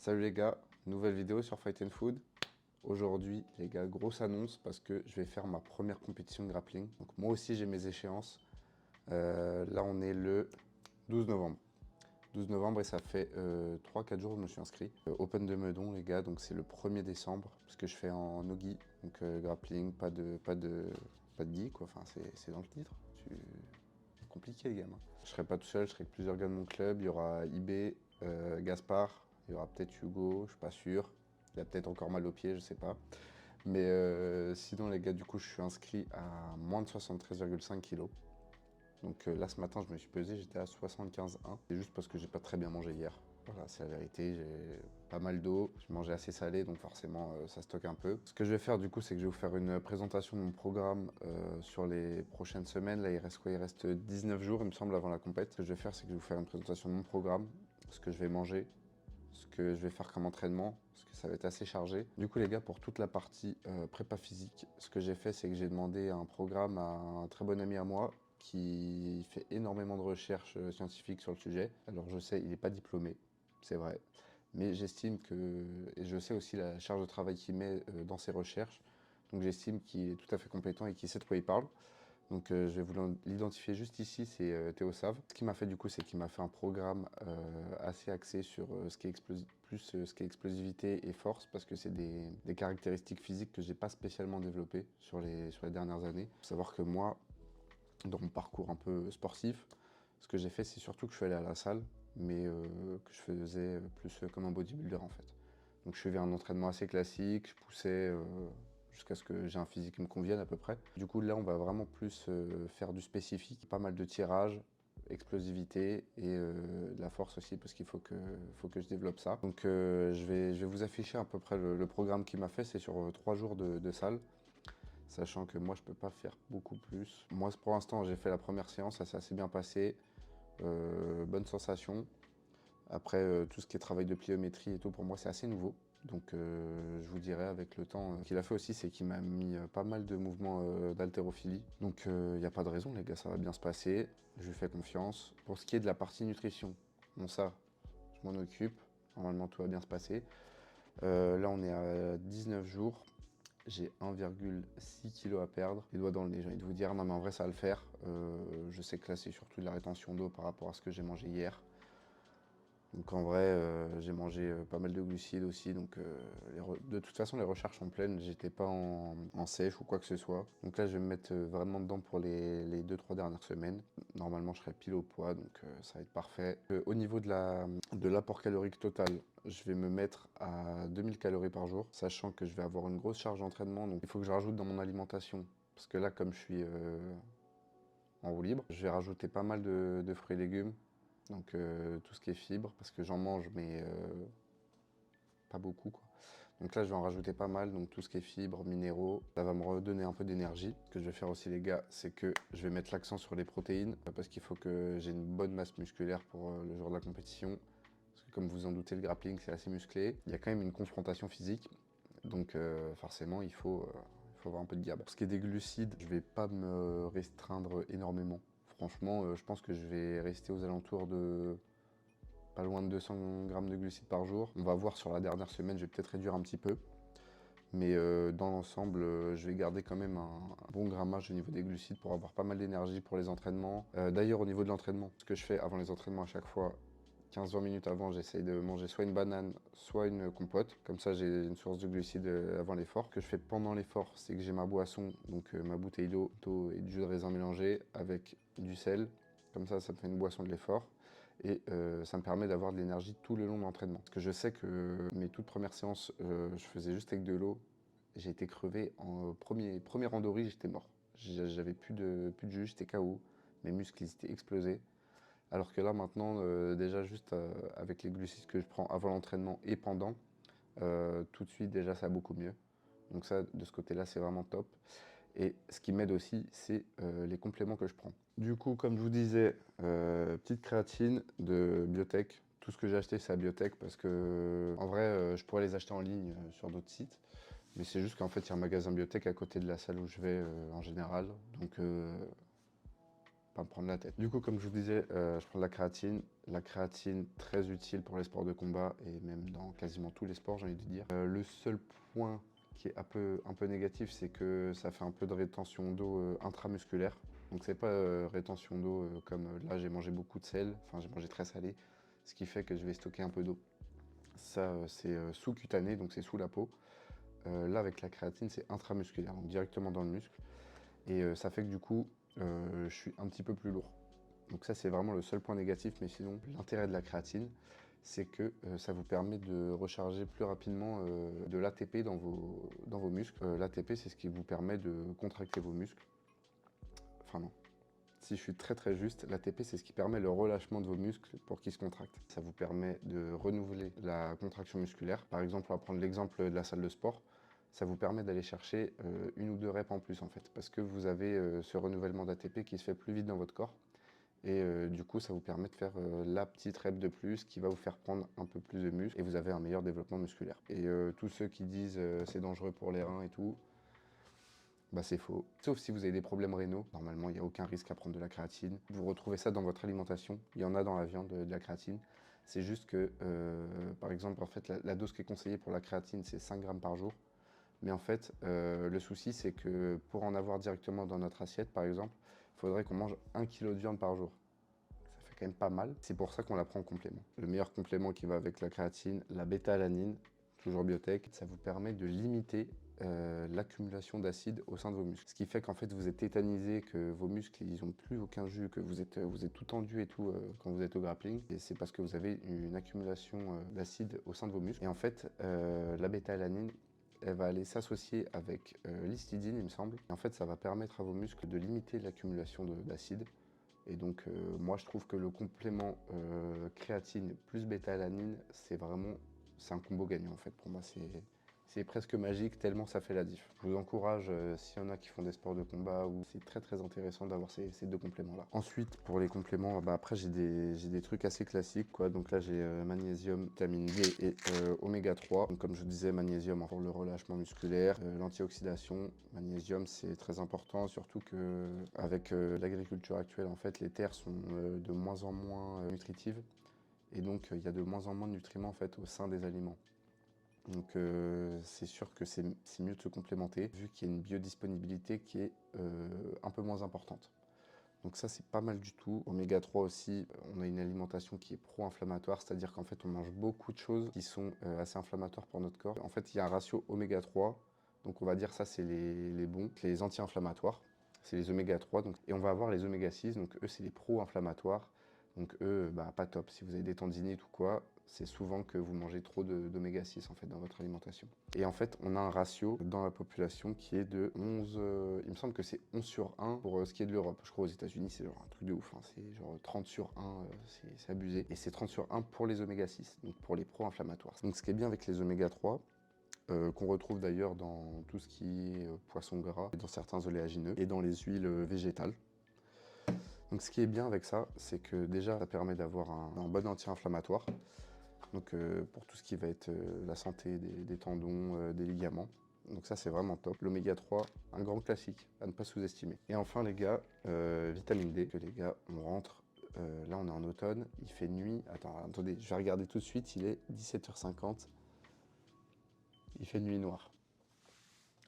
Salut les gars, nouvelle vidéo sur Fight and Food. Aujourd'hui les gars, grosse annonce parce que je vais faire ma première compétition de grappling. Donc moi aussi j'ai mes échéances. Là on est le 12 novembre. 12 novembre et ça fait 3-4 jours que je me suis inscrit. Open de Meudon les gars, donc c'est le 1er décembre parce que je fais en no-gi. Donc grappling, pas de gi quoi, enfin c'est dans le titre. Compliqué les gars. Je serai pas tout seul, je serai avec plusieurs gars de mon club. Il y aura IB, Gaspard, il y aura peut-être Hugo, je suis pas sûr. Il a peut-être encore mal aux pieds, je sais pas. Mais sinon les gars, du coup, je suis inscrit à moins de 73,5 kg. Donc là, ce matin, je me suis pesé, j'étais à 75,1. C'est juste parce que j'ai pas très bien mangé hier. Voilà, c'est la vérité, j'ai pas mal d'eau, je mangeais assez salé, donc forcément, ça stocke un peu. Ce que je vais faire, du coup, c'est que je vais vous faire une présentation de mon programme sur les prochaines semaines. Là, il reste quoi? Il reste 19 jours, il me semble, avant la compète. Ce que je vais faire, c'est que je vais vous faire une présentation de mon programme, ce que je vais manger, ce que je vais faire comme entraînement, parce que ça va être assez chargé. Du coup les gars, pour toute la partie prépa physique, ce que j'ai fait, c'est que j'ai demandé un programme à un très bon ami à moi qui fait énormément de recherches scientifiques sur le sujet. Alors je sais, il n'est pas diplômé, c'est vrai, mais j'estime que, et je sais aussi la charge de travail qu'il met dans ses recherches, donc j'estime qu'il est tout à fait compétent et qu'il sait de quoi il parle. Donc je vais vous l'identifier juste ici, c'est Théo Save. Ce qu'il m'a fait du coup, c'est qu'il m'a fait un programme assez axé sur ce qui est ce qui est explosivité et force, parce que c'est des caractéristiques physiques que j'ai pas spécialement développées sur les dernières années. Il faut savoir que moi, dans mon parcours un peu sportif, ce que j'ai fait, c'est surtout que je suis allé à la salle, mais que je faisais plus comme un bodybuilder en fait. Donc je suivais un entraînement assez classique, je poussais jusqu'à ce que j'ai un physique qui me convienne à peu près. Du coup là on va vraiment plus faire du spécifique, pas mal de tirage, explosivité et de la force aussi parce qu'il faut que je développe ça. Donc je vais vous afficher à peu près le programme qu'il m'a fait, c'est sur 3 jours de salle. Sachant que moi je peux pas faire beaucoup plus. Moi pour l'instant j'ai fait la première séance, ça s'est assez bien passé, bonne sensation. Après, tout ce qui est travail de pliométrie et tout, pour moi, c'est assez nouveau. Donc, je vous dirai avec le temps. Ce qu'il a fait aussi, c'est qu'il m'a mis pas mal de mouvements d'haltérophilie. Donc, il n'y a pas de raison, les gars, ça va bien se passer. Je lui fais confiance. Pour ce qui est de la partie nutrition, bon, ça, je m'en occupe. Normalement, tout va bien se passer. Là, on est à 19 jours. J'ai 1,6 kg à perdre. Les doigts dans le nez, j'ai envie de vous dire, non, mais en vrai, ça va le faire. Je sais que là, c'est surtout de la rétention d'eau par rapport à ce que j'ai mangé hier. Donc en vrai, j'ai mangé pas mal de glucides aussi, donc de toute façon les recherches sont pleines, j'étais pas en sèche ou quoi que ce soit. Donc là je vais me mettre vraiment dedans pour les 2-3 dernières semaines. Normalement je serai pile au poids, donc ça va être parfait. Au niveau de l'apport calorique total, je vais me mettre à 2000 calories par jour, sachant que je vais avoir une grosse charge d'entraînement, donc il faut que je rajoute dans mon alimentation. Parce que là comme je suis en roue libre, je vais rajouter pas mal de fruits et légumes. Donc tout ce qui est fibres, parce que j'en mange, mais pas beaucoup, quoi. Donc là, je vais en rajouter pas mal, donc tout ce qui est fibres, minéraux. Ça va me redonner un peu d'énergie. Ce que je vais faire aussi, les gars, c'est que je vais mettre l'accent sur les protéines, parce qu'il faut que j'ai une bonne masse musculaire pour le jour de la compétition. Parce que comme vous en doutez, le grappling, c'est assez musclé. Il y a quand même une confrontation physique, donc forcément, il faut avoir un peu de gabarit. Pour ce qui est des glucides, je vais pas me restreindre énormément. Franchement, je pense que je vais rester aux alentours de pas loin de 200 grammes de glucides par jour. On va voir sur la dernière semaine, je vais peut-être réduire un petit peu. Mais dans l'ensemble, je vais garder quand même un bon grammage au niveau des glucides pour avoir pas mal d'énergie pour les entraînements. D'ailleurs, au niveau de l'entraînement, ce que je fais avant les entraînements à chaque fois, 15-20 minutes avant, j'essaye de manger soit une banane, soit une compote. Comme ça, j'ai une source de glucides avant l'effort. Ce que je fais pendant l'effort, c'est que j'ai ma boisson, donc ma bouteille d'eau et du jus de raisin mélangé avec du sel. Comme ça me fait une boisson de l'effort. Et ça me permet d'avoir de l'énergie tout le long de l'entraînement. Parce que je sais que mes toutes premières séances, je faisais juste avec de l'eau. J'ai été crevé en premier randori, j'étais mort. J'avais plus de jus, j'étais KO. Mes muscles, ils étaient explosés. Alors que là, maintenant, déjà, juste avec les glucides que je prends avant l'entraînement et pendant, tout de suite, déjà, ça va beaucoup mieux. Donc ça, de ce côté-là, c'est vraiment top. Et ce qui m'aide aussi, c'est les compléments que je prends. Du coup, comme je vous disais, petite créatine de Biotech. Tout ce que j'ai acheté, c'est à Biotech parce que, en vrai, je pourrais les acheter en ligne sur d'autres sites. Mais c'est juste qu'en fait, il y a un magasin Biotech à côté de la salle où je vais en général. Donc, pas me prendre la tête. Du coup, comme je vous disais, je prends de la créatine. La créatine, très utile pour les sports de combat et même dans quasiment tous les sports, j'ai envie de dire. Le seul point qui est un peu négatif, c'est que ça fait un peu de rétention d'eau intramusculaire. Donc c'est pas rétention d'eau comme là j'ai mangé beaucoup de sel, enfin j'ai mangé très salé, ce qui fait que je vais stocker un peu d'eau. Ça c'est sous-cutané, donc c'est sous la peau. Là avec la créatine c'est intramusculaire, donc directement dans le muscle. Et ça fait que du coup je suis un petit peu plus lourd. Donc ça c'est vraiment le seul point négatif, mais sinon l'intérêt de la créatine, c'est que ça vous permet de recharger plus rapidement de l'ATP dans vos muscles. L'ATP c'est ce qui vous permet de contracter vos muscles. Enfin non. Si je suis très juste, l'ATP c'est ce qui permet le relâchement de vos muscles pour qu'ils se contractent. Ça vous permet de renouveler la contraction musculaire. Par exemple, on va prendre l'exemple de la salle de sport. Ça vous permet d'aller chercher une ou deux reps en plus en fait, parce que vous avez ce renouvellement d'ATP qui se fait plus vite dans votre corps. Et du coup, ça vous permet de faire la petite rep de plus qui va vous faire prendre un peu plus de muscle et vous avez un meilleur développement musculaire. Et tous ceux qui disent c'est dangereux pour les reins et tout, bah c'est faux. Sauf si vous avez des problèmes rénaux, normalement il n'y a aucun risque à prendre de la créatine. Vous retrouvez ça dans votre alimentation, il y en a dans la viande de la créatine. C'est juste que, par exemple, en fait, la dose qui est conseillée pour la créatine, c'est 5 grammes par jour. Mais en fait, le souci, c'est que pour en avoir directement dans notre assiette, par exemple, il faudrait qu'on mange 1 kg de viande par jour. Ça fait quand même pas mal. C'est pour ça qu'on la prend en complément. Le meilleur complément qui va avec la créatine, la bêta-alanine, toujours biotech, ça vous permet de limiter l'accumulation d'acide au sein de vos muscles. Ce qui fait qu'en fait vous êtes tétanisé, que vos muscles ils n'ont plus aucun jus, que vous êtes tout tendu et tout quand vous êtes au grappling. Et c'est parce que vous avez une accumulation d'acide au sein de vos muscles. Et en fait la bêta-alanine, elle va aller s'associer avec l'histidine il me semble. Et en fait ça va permettre à vos muscles de limiter l'accumulation d'acide. Et donc moi je trouve que le complément créatine plus bêta-alanine, c'est un combo gagnant en fait. Pour moi c'est presque magique tellement ça fait la diff. Je vous encourage, s'il y en a qui font des sports de combat, où c'est très intéressant d'avoir ces deux compléments-là. Ensuite, pour les compléments, bah, après j'ai des trucs assez classiques, quoi. Donc là j'ai magnésium, vitamine D et oméga 3. Donc, comme je vous disais, magnésium pour le relâchement musculaire, l'antioxydation. Magnésium c'est très important, surtout que avec l'agriculture actuelle, en fait, les terres sont de moins en moins nutritives. Et donc il y a de moins en moins de nutriments en fait au sein des aliments. Donc c'est sûr que c'est mieux de se complémenter vu qu'il y a une biodisponibilité qui est un peu moins importante. Donc ça c'est pas mal du tout. Oméga 3 aussi, on a une alimentation qui est pro-inflammatoire, c'est-à-dire qu'en fait on mange beaucoup de choses qui sont assez inflammatoires pour notre corps. En fait il y a un ratio oméga 3, donc on va dire ça c'est les bons, les anti-inflammatoires, c'est les oméga 3. Donc, et on va avoir les oméga 6, donc eux c'est les pro-inflammatoires. Donc eux, bah, pas top. Si vous avez des tendinites ou quoi, c'est souvent que vous mangez trop d'oméga 6 en fait dans votre alimentation. Et en fait, on a un ratio dans la population qui est de 11, il me semble que c'est 11 sur 1 pour ce qui est de l'Europe. Je crois aux États-Unis, c'est genre un truc de ouf, hein. C'est genre 30 sur 1, c'est abusé. Et c'est 30 sur 1 pour les oméga 6, donc pour les pro-inflammatoires. Donc ce qui est bien avec les oméga 3, qu'on retrouve d'ailleurs dans tout ce qui est poisson gras, dans certains oléagineux et dans les huiles végétales. Donc ce qui est bien avec ça, c'est que déjà ça permet d'avoir un bon anti-inflammatoire. Donc pour tout ce qui va être la santé des tendons, des ligaments. Donc ça c'est vraiment top. L'oméga 3, un grand classique à ne pas sous-estimer. Et enfin les gars, vitamine D. Que les gars, on rentre, là on est en automne, il fait nuit. Attendez, je vais regarder tout de suite, il est 17h50. Il fait nuit noire.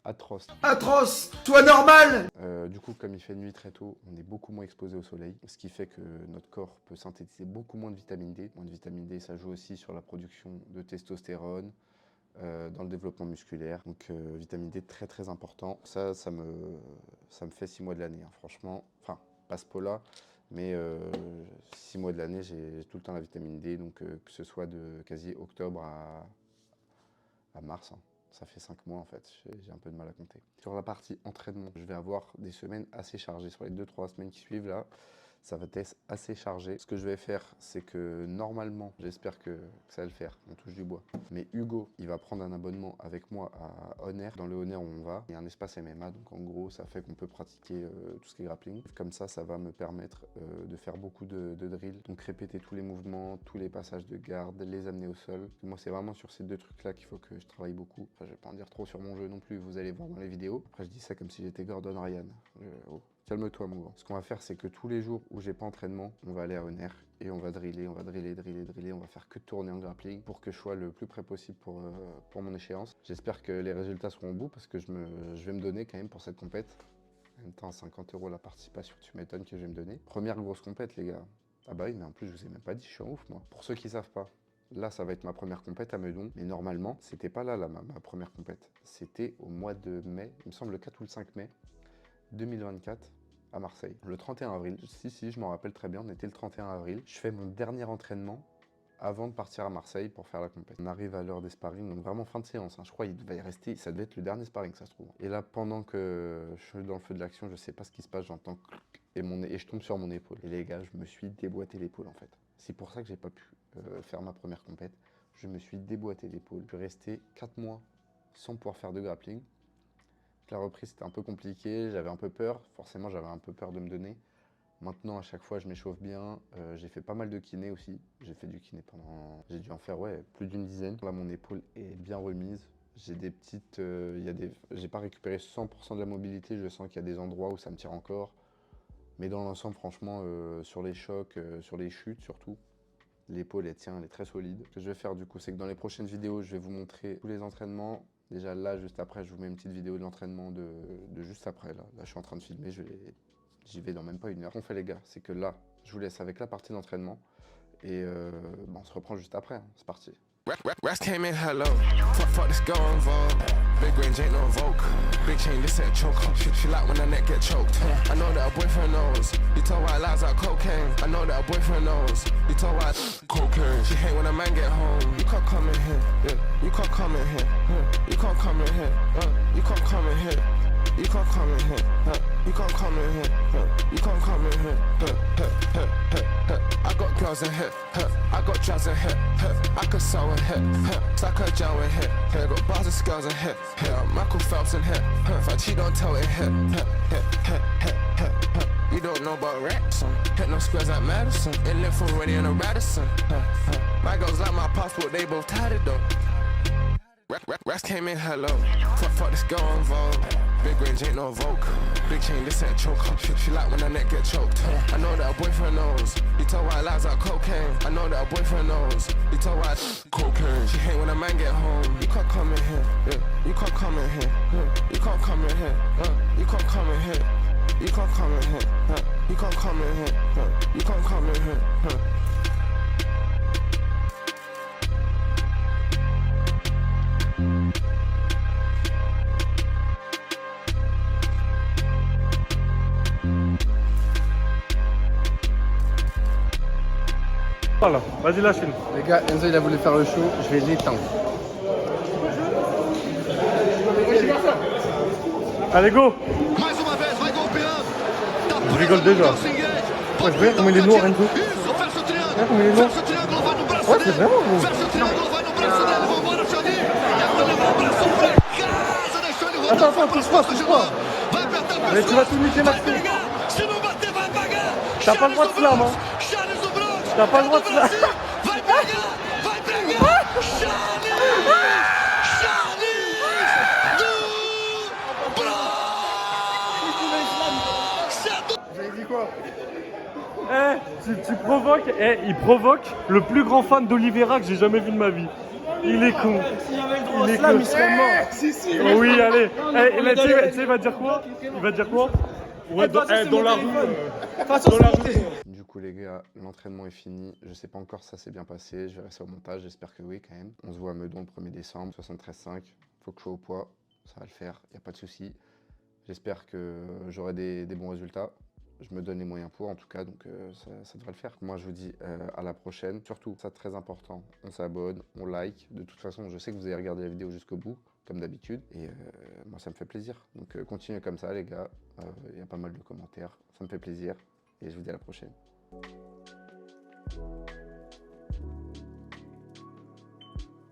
Atroce. Atroce, sois normal. Du coup, comme il fait nuit très tôt, on est beaucoup moins exposé au soleil, ce qui fait que notre corps peut synthétiser beaucoup moins de vitamine D. Moins de vitamine D, ça joue aussi sur la production de testostérone, dans le développement musculaire. Donc vitamine D, très important. Ça me fait 6 mois de l'année, hein, franchement. Enfin, pas ce pot-là, mais 6 mois de l'année, j'ai tout le temps la vitamine D, donc que ce soit de quasi octobre à mars, hein. Ça fait 5 mois en fait, j'ai un peu de mal à compter. Sur la partie entraînement, je vais avoir des semaines assez chargées. Sur les 2-3 semaines qui suivent là, ça va être assez chargé. Ce que je vais faire, c'est que normalement, j'espère que ça va le faire, on touche du bois. Mais Hugo, il va prendre un abonnement avec moi à Honor. Dans le Honor où on va, il y a un espace MMA, donc en gros, ça fait qu'on peut pratiquer tout ce qui est grappling. Comme ça va me permettre de faire beaucoup de drills, donc répéter tous les mouvements, tous les passages de garde, les amener au sol. Moi, c'est vraiment sur ces deux trucs-là qu'il faut que je travaille beaucoup. Enfin, je vais pas en dire trop sur mon jeu non plus, vous allez voir dans les vidéos. Après, je dis ça comme si j'étais Gordon Ryan. Oh. calme-toi mon grand. Ce qu'on va faire, c'est que tous les jours où j'ai pas entraînement, on va aller à Honner et on va driller, on va faire que tourner en grappling pour que je sois le plus près possible pour mon échéance. J'espère que les résultats seront au bout parce que je vais me donner quand même pour cette compète. En même temps, 50 € la participation, tu m'étonnes que je vais me donner. Première grosse compète, les gars. Ah bah oui, mais en plus, je vous ai même pas dit, je suis en ouf, moi. Pour ceux qui savent pas, là, ça va être ma première compète à Meudon. Mais normalement, c'était pas là ma première compète. C'était au mois de mai, il me semble le 4 ou le 5 mai 2024. À Marseille, le 31 avril. Si, je m'en rappelle très bien, on était le 31 avril. Je fais mon dernier entraînement avant de partir à Marseille pour faire la compétition. On arrive à l'heure des sparring, donc vraiment fin de séance. Hein. Je crois qu'il devait y rester, ça devait être le dernier sparring, ça se trouve. Et là, pendant que je suis dans le feu de l'action, je sais pas ce qui se passe, j'entends et je tombe sur mon épaule. Et les gars, je me suis déboîté l'épaule en fait. C'est pour ça que j'ai pas pu faire ma première compète. Je me suis déboîté l'épaule. Je suis resté 4 mois sans pouvoir faire de grappling. La reprise, c'était un peu compliqué, j'avais un peu peur. Forcément, j'avais un peu peur de me donner. Maintenant, à chaque fois, je m'échauffe bien. J'ai fait pas mal de kiné aussi. J'ai fait du kiné pendant... J'ai dû en faire, ouais, plus d'une dizaine. Là, mon épaule est bien remise. J'ai des petites... J'ai pas récupéré 100% de la mobilité. Je sens qu'il y a des endroits où ça me tire encore. Mais dans l'ensemble, franchement, sur les chocs, sur les chutes surtout, l'épaule, elle tient, elle est très solide. Ce que je vais faire, du coup, c'est que dans les prochaines vidéos, je vais vous montrer tous les entraînements. Déjà là, juste après, je vous mets une petite vidéo de l'entraînement de juste après. Là, je suis en train de filmer, j'y vais dans même pas une heure. Ce qu'on fait les gars, c'est que là, je vous laisse avec la partie d'entraînement et on se reprend juste après. Hein. C'est parti. Rest came in hello. Fuck this go on vogue. Big range ain't no vogue. Big chain, this ain't choke. She like when her neck get choked. I know that her boyfriend knows. He told white lies like cocaine. I know that her boyfriend knows. He told white cocaine. She hate when a man get home. You can't come in here. Yeah. You can't come in here. You can't come in here. You can't come in here. You can't come in here. You can't come in here. You can't come in here. I got girls in here. I got jazz in here. I could sew in here. Stack a gel in here. Got bars of skills in here. Michael Phelps in here. If I cheat, don't tell it here. You don't know about rats. Hit no squares like Madison. In live for ready in a Radisson. My girls like my passport, they both tied it though. Rest came in hello. Fuck this girl on vogue. Big range ain't no vogue. Big chain, this ain't choke. She like when her neck get choked. I know that her boyfriend knows. He told white lies like cocaine. I know that her boyfriend knows. He told white cocaine. She hate when a man get home. You can't come in here. Yeah. You can't come in here. You can't come in here. You can't come in here. You can't come in here. You can't come in here. You can't come in here. Voilà, vas-y lâche une. Les gars, Enzo il a voulu faire le show, je vais l'éteindre. Allez go. Je rigole déjà. Ouais, je vais comme il est noir Enzo. Ouais, comme il est noir. Ouais, c'est vraiment beau. Attends, touche pas. Mais tu vas tout niquer Maxime. T'as pas le droit de slam, hein. T'as pas le droit de slam. Vous avez dit quoi? Tu provoques, il provoque le plus grand fan d'Oliveira que j'ai jamais vu de ma vie. Il est con. Il est con. Il serait mort. Oh oui, allez. Tu sais, il va dire quoi? Il va dire quoi? Ouais, dans la rue. Dans la rue. Du coup les gars, l'entraînement est fini. Je sais pas encore si ça s'est bien passé. Je verrai ça au montage, j'espère que oui quand même. On se voit à Meudon le 1er décembre, 73,5. Faut que je sois au poids, ça va le faire, y a pas de souci. J'espère que j'aurai des bons résultats. Je me donne les moyens pour en tout cas, donc ça devrait le faire. Moi je vous dis à la prochaine. Surtout, ça très important, on s'abonne, on like. De toute façon, je sais que vous avez regardé la vidéo jusqu'au bout, comme d'habitude. Et moi ça me fait plaisir. Donc continuez comme ça les gars, il y a pas mal de commentaires, ça me fait plaisir. Et je vous dis à la prochaine.